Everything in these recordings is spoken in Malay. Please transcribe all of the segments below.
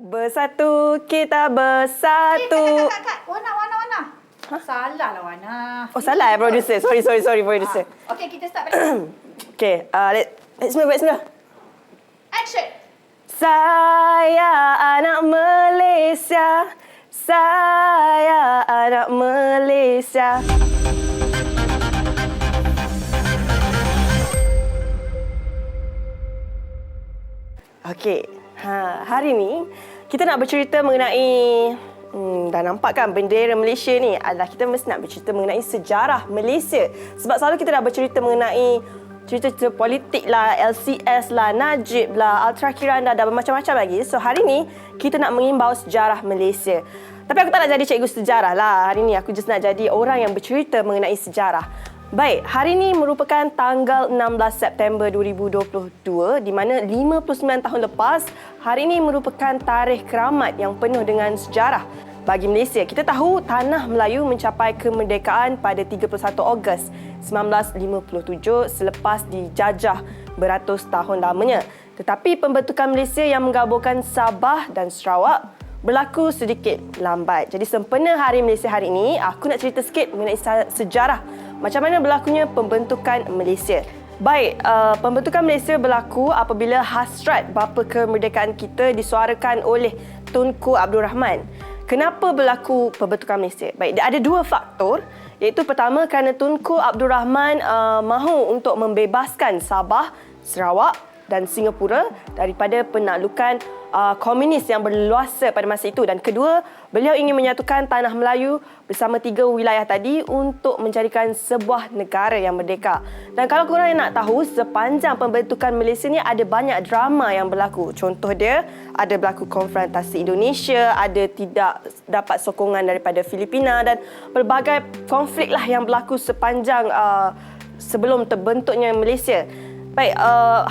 Bersatu, kita bersatu. Kak. Wana. Hah? Salah lah Wana. Oh, salah ya, producer. Sorry, producer. Okey, kita start balik. Okay, let's move. Action. Saya anak Malaysia. Saya anak Malaysia. Okey, hari ni kita nak bercerita mengenai dah nampak kan bendera Malaysia ni adalah kita mesti nak bercerita mengenai sejarah Malaysia. Sebab selalu kita dah bercerita mengenai cerita-cerita politik lah, LCS lah, Najib lah, Ultra Kiranda dan macam-macam lagi. So hari ni kita nak mengimbau sejarah Malaysia. Tapi aku tak nak jadi cikgu sejarah lah. Hari ni aku just nak jadi orang yang bercerita mengenai sejarah. Baik, hari ini merupakan tanggal 16 September 2022 di mana 59 tahun lepas, hari ini merupakan tarikh keramat yang penuh dengan sejarah bagi Malaysia. Kita tahu tanah Melayu mencapai kemerdekaan pada 31 Ogos 1957 selepas dijajah beratus tahun lamanya. Tetapi pembentukan Malaysia yang menggabungkan Sabah dan Sarawak berlaku sedikit lambat. Jadi sempena Hari Malaysia hari ini, aku nak cerita sikit mengenai sejarah macam mana berlakunya pembentukan Malaysia. Baik, pembentukan Malaysia berlaku apabila hasrat bapa kemerdekaan kita disuarakan oleh Tunku Abdul Rahman. Kenapa berlaku pembentukan Malaysia? Baik, ada dua faktor. Iaitu pertama kerana Tunku Abdul Rahman mahu untuk membebaskan Sabah, Sarawak dan Singapura daripada penaklukan komunis yang berluasa pada masa itu. Dan kedua, beliau ingin menyatukan tanah Melayu bersama tiga wilayah tadi untuk menjadikan sebuah negara yang merdeka. Dan kalau korang yang nak tahu, sepanjang pembentukan Malaysia ni ada banyak drama yang berlaku. Contoh dia, ada berlaku konfrontasi Indonesia, ada tidak dapat sokongan daripada Filipina dan pelbagai konflik lah yang berlaku sepanjang sebelum terbentuknya Malaysia. Baik,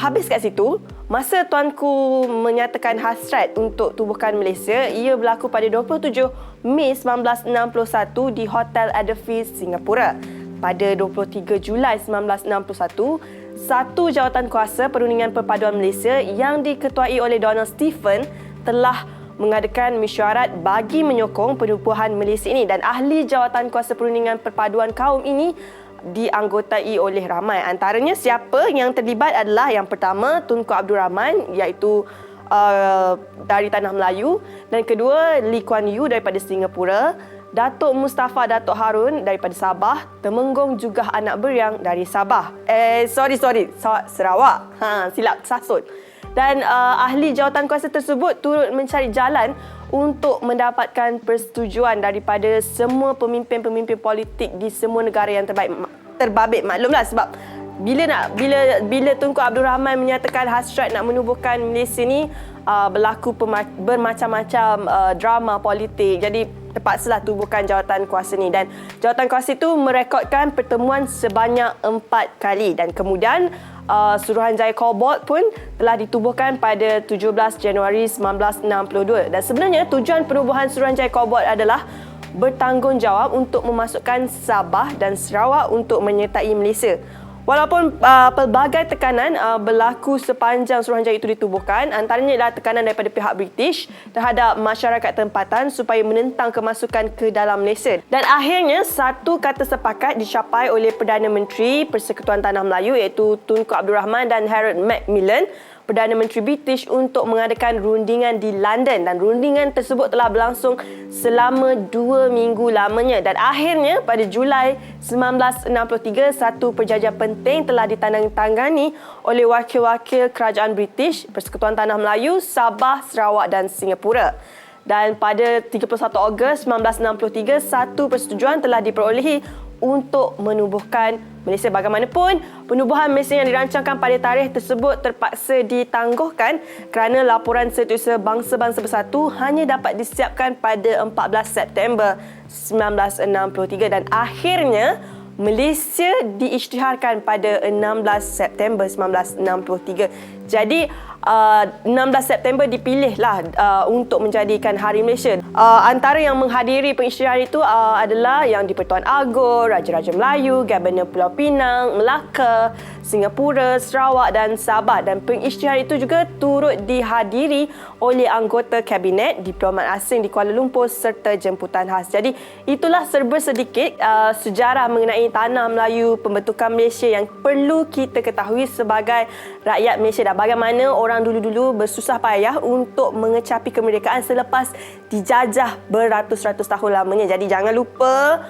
habis kat situ, masa Tuanku menyatakan hasrat untuk tubuhkan Malaysia, ia berlaku pada 27 Mei 1961 di Hotel Edelweiss, Singapura. Pada 23 Julai 1961, satu jawatan kuasa Perundingan Perpaduan Malaysia yang diketuai oleh Donald Stephen telah mengadakan mesyuarat bagi menyokong penubuhan Malaysia ini, dan ahli jawatan kuasa Perundingan Perpaduan kaum ini dianggotai oleh ramai. Antaranya siapa yang terlibat adalah yang pertama Tunku Abdul Rahman iaitu dari tanah Melayu, dan kedua Lee Kuan Yew daripada Singapura, Datuk Mustafa Datuk Harun daripada Sabah, Temenggung juga anak beriang dari Sabah. Sarawak. Silap sasut. Dan ahli jawatan kuasa tersebut turut mencari jalan untuk mendapatkan persetujuan daripada semua pemimpin-pemimpin politik di semua negara yang terbabit. Maklumlah sebab bila Tunku Abdul Rahman menyatakan hasrat nak menubuhkan Malaysia ni, berlaku bermacam-macam drama politik. Jadi terpaksalah tubuhkan jawatan kuasa ni, dan jawatan kuasa itu merekodkan pertemuan sebanyak 4 kali, dan kemudian Suruhanjaya Cobalt pun telah ditubuhkan pada 17 Januari 1962. Dan sebenarnya tujuan penubuhan Suruhanjaya Cobalt adalah bertanggungjawab untuk memasukkan Sabah dan Sarawak untuk menyertai Malaysia. Walaupun pelbagai tekanan berlaku sepanjang Suruhanjaya itu ditubuhkan, antaranya adalah tekanan daripada pihak British terhadap masyarakat tempatan supaya menentang kemasukan ke dalam Malaysia. Dan akhirnya satu kata sepakat dicapai oleh Perdana Menteri Persekutuan Tanah Melayu iaitu Tunku Abdul Rahman dan Harold Macmillan, Perdana Menteri British, untuk mengadakan rundingan di London, dan rundingan tersebut telah berlangsung selama 2 minggu lamanya, dan akhirnya pada Julai 1963 satu perjanjian penting telah ditandatangani oleh wakil-wakil kerajaan British, Persekutuan Tanah Melayu, Sabah, Sarawak dan Singapura. Dan pada 31 Ogos 1963 satu persetujuan telah diperolehi untuk menubuhkan Malaysia. Bagaimanapun, penubuhan Malaysia yang dirancangkan pada tarikh tersebut terpaksa ditangguhkan kerana laporan Setiausaha Bangsa-Bangsa Bersatu hanya dapat disiapkan pada 14 September 1963, dan akhirnya Malaysia diisytiharkan pada 16 September 1963. Jadi 16 September dipilihlah untuk menjadikan Hari Malaysia. Antara yang menghadiri pengisytiharan itu adalah Yang di-Pertuan Agong, Raja-Raja Melayu, Gabenor Pulau Pinang, Melaka, Singapura, Sarawak dan Sabah. Dan pengisytiharan itu juga turut dihadiri oleh anggota Kabinet, diplomat asing di Kuala Lumpur serta jemputan khas. Jadi itulah serba sedikit sejarah mengenai tanah Melayu, pembentukan Malaysia yang perlu kita ketahui sebagai rakyat Malaysia dan bagaimana orang dulu-dulu bersusah payah untuk mengecapi kemerdekaan selepas dijajah beratus-ratus tahun lamanya. Jadi jangan lupa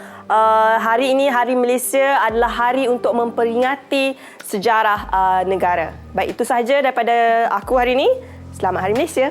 hari ini, Hari Malaysia adalah hari untuk memperingati sejarah negara. Baik, itu sahaja daripada aku hari ini. Selamat Hari Malaysia.